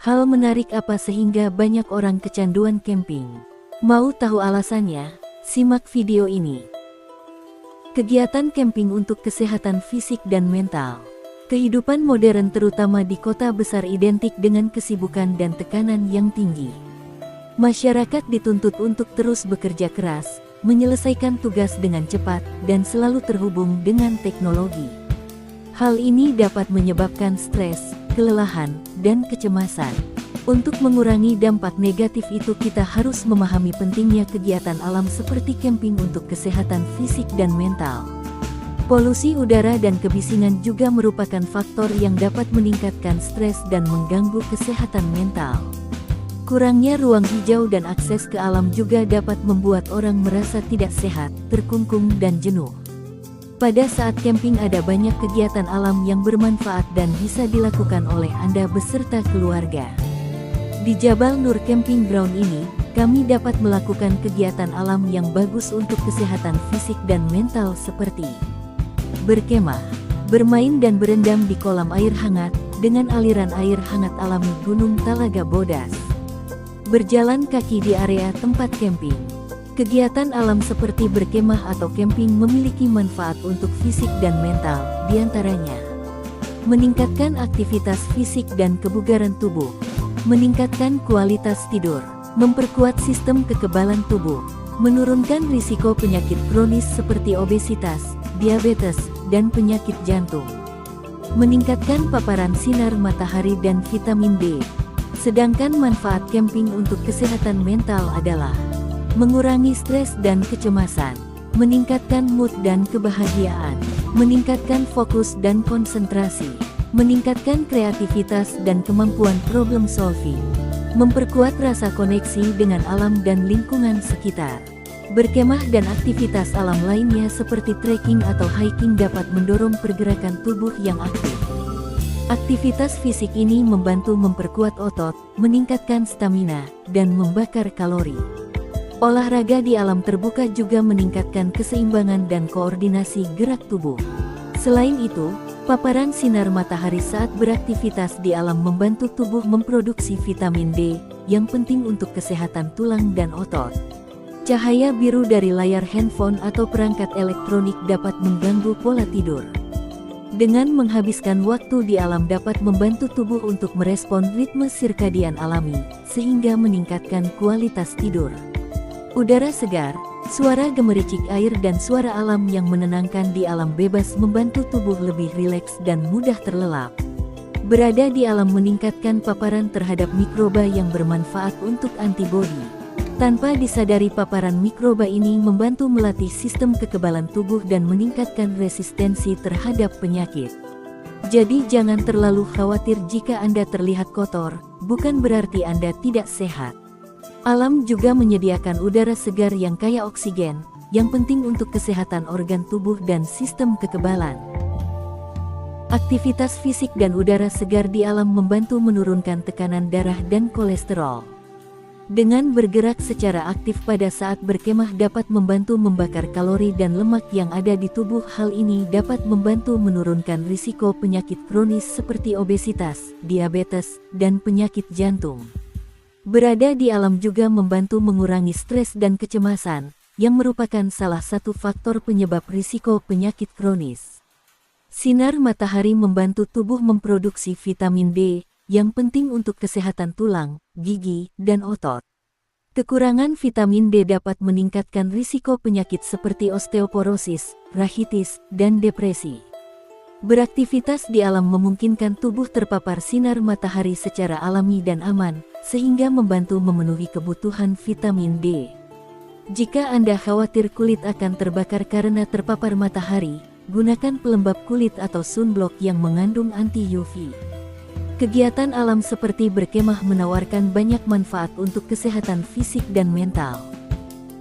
Hal menarik apa sehingga banyak orang kecanduan camping? Mau tahu alasannya? Simak video ini. Kegiatan camping untuk kesehatan fisik dan mental. Kehidupan modern terutama di kota besar identik dengan kesibukan dan tekanan yang tinggi. Masyarakat dituntut untuk terus bekerja keras, menyelesaikan tugas dengan cepat, dan selalu terhubung dengan teknologi. Hal ini dapat menyebabkan stres, kelelahan, dan kecemasan. Untuk mengurangi dampak negatif itu kita harus memahami pentingnya kegiatan alam seperti camping untuk kesehatan fisik dan mental. Polusi udara dan kebisingan juga merupakan faktor yang dapat meningkatkan stres dan mengganggu kesehatan mental. Kurangnya ruang hijau dan akses ke alam juga dapat membuat orang merasa tidak sehat, terkungkung, dan jenuh. Pada saat camping ada banyak kegiatan alam yang bermanfaat dan bisa dilakukan oleh Anda beserta keluarga. Di Jabal Nur Camping Ground ini, kami dapat melakukan kegiatan alam yang bagus untuk kesehatan fisik dan mental seperti berkemah, bermain dan berendam di kolam air hangat dengan aliran air hangat alami Gunung Talaga Bodas, berjalan kaki di area tempat camping. Kegiatan alam seperti berkemah atau camping memiliki manfaat untuk fisik dan mental, diantaranya meningkatkan aktivitas fisik dan kebugaran tubuh, meningkatkan kualitas tidur, memperkuat sistem kekebalan tubuh, menurunkan risiko penyakit kronis seperti obesitas, diabetes, dan penyakit jantung, meningkatkan paparan sinar matahari dan vitamin D. Sedangkan manfaat camping untuk kesehatan mental adalah mengurangi stres dan kecemasan, meningkatkan mood dan kebahagiaan, meningkatkan fokus dan konsentrasi, meningkatkan kreativitas dan kemampuan problem solving, memperkuat rasa koneksi dengan alam dan lingkungan sekitar. Berkemah dan aktivitas alam lainnya seperti trekking atau hiking dapat mendorong pergerakan tubuh yang aktif. Aktivitas fisik ini membantu memperkuat otot, meningkatkan stamina, dan membakar kalori. Olahraga di alam terbuka juga meningkatkan keseimbangan dan koordinasi gerak tubuh. Selain itu, paparan sinar matahari saat beraktivitas di alam membantu tubuh memproduksi vitamin D, yang penting untuk kesehatan tulang dan otot. Cahaya biru dari layar handphone atau perangkat elektronik dapat mengganggu pola tidur. Dengan menghabiskan waktu di alam dapat membantu tubuh untuk merespon ritme sirkadian alami, sehingga meningkatkan kualitas tidur. Udara segar, suara gemericik air dan suara alam yang menenangkan di alam bebas membantu tubuh lebih rileks dan mudah terlelap. Berada di alam meningkatkan paparan terhadap mikroba yang bermanfaat untuk antibodi. Tanpa disadari paparan mikroba ini membantu melatih sistem kekebalan tubuh dan meningkatkan resistensi terhadap penyakit. Jadi jangan terlalu khawatir jika Anda terlihat kotor, bukan berarti Anda tidak sehat. Alam juga menyediakan udara segar yang kaya oksigen, yang penting untuk kesehatan organ tubuh dan sistem kekebalan. Aktivitas fisik dan udara segar di alam membantu menurunkan tekanan darah dan kolesterol. Dengan bergerak secara aktif pada saat berkemah dapat membantu membakar kalori dan lemak yang ada di tubuh. Hal ini dapat membantu menurunkan risiko penyakit kronis seperti obesitas, diabetes, dan penyakit jantung. Berada di alam juga membantu mengurangi stres dan kecemasan, yang merupakan salah satu faktor penyebab risiko penyakit kronis. Sinar matahari membantu tubuh memproduksi vitamin D, yang penting untuk kesehatan tulang, gigi, dan otot. Kekurangan vitamin D dapat meningkatkan risiko penyakit seperti osteoporosis, rahitis, dan depresi. Beraktivitas di alam memungkinkan tubuh terpapar sinar matahari secara alami dan aman, sehingga membantu memenuhi kebutuhan vitamin D. Jika Anda khawatir kulit akan terbakar karena terpapar matahari, gunakan pelembab kulit atau sunblock yang mengandung anti-UV. Kegiatan alam seperti berkemah menawarkan banyak manfaat untuk kesehatan fisik dan mental.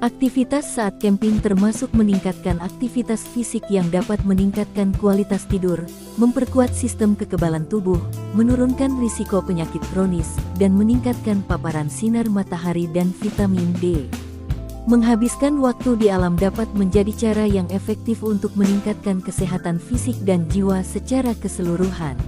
Aktivitas saat camping termasuk meningkatkan aktivitas fisik yang dapat meningkatkan kualitas tidur, memperkuat sistem kekebalan tubuh, menurunkan risiko penyakit kronis, dan meningkatkan paparan sinar matahari dan vitamin D. Menghabiskan waktu di alam dapat menjadi cara yang efektif untuk meningkatkan kesehatan fisik dan jiwa secara keseluruhan.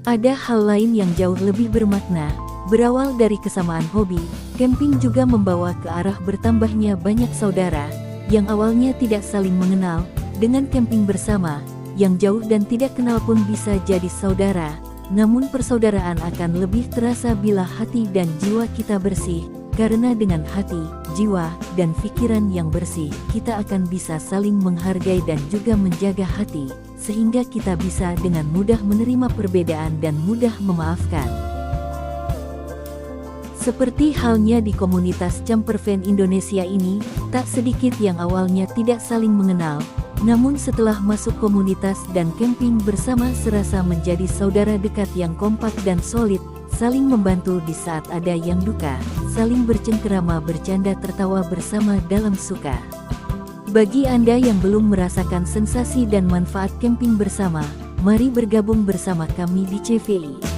Ada hal lain yang jauh lebih bermakna. Berawal dari kesamaan hobi, camping juga membawa ke arah bertambahnya banyak saudara yang awalnya tidak saling mengenal. Dengan camping bersama, yang jauh dan tidak kenal pun bisa jadi saudara. Namun persaudaraan akan lebih terasa bila hati dan jiwa kita bersih, karena dengan hati, jiwa, dan pikiran yang bersih, kita akan bisa saling menghargai dan juga menjaga hati, sehingga kita bisa dengan mudah menerima perbedaan dan mudah memaafkan. Seperti halnya di komunitas campervan Indonesia ini, tak sedikit yang awalnya tidak saling mengenal, namun setelah masuk komunitas dan camping bersama serasa menjadi saudara dekat yang kompak dan solid, saling membantu di saat ada yang duka, saling bercengkerama bercanda tertawa bersama dalam suka. Bagi Anda yang belum merasakan sensasi dan manfaat camping bersama, mari bergabung bersama kami di CVI.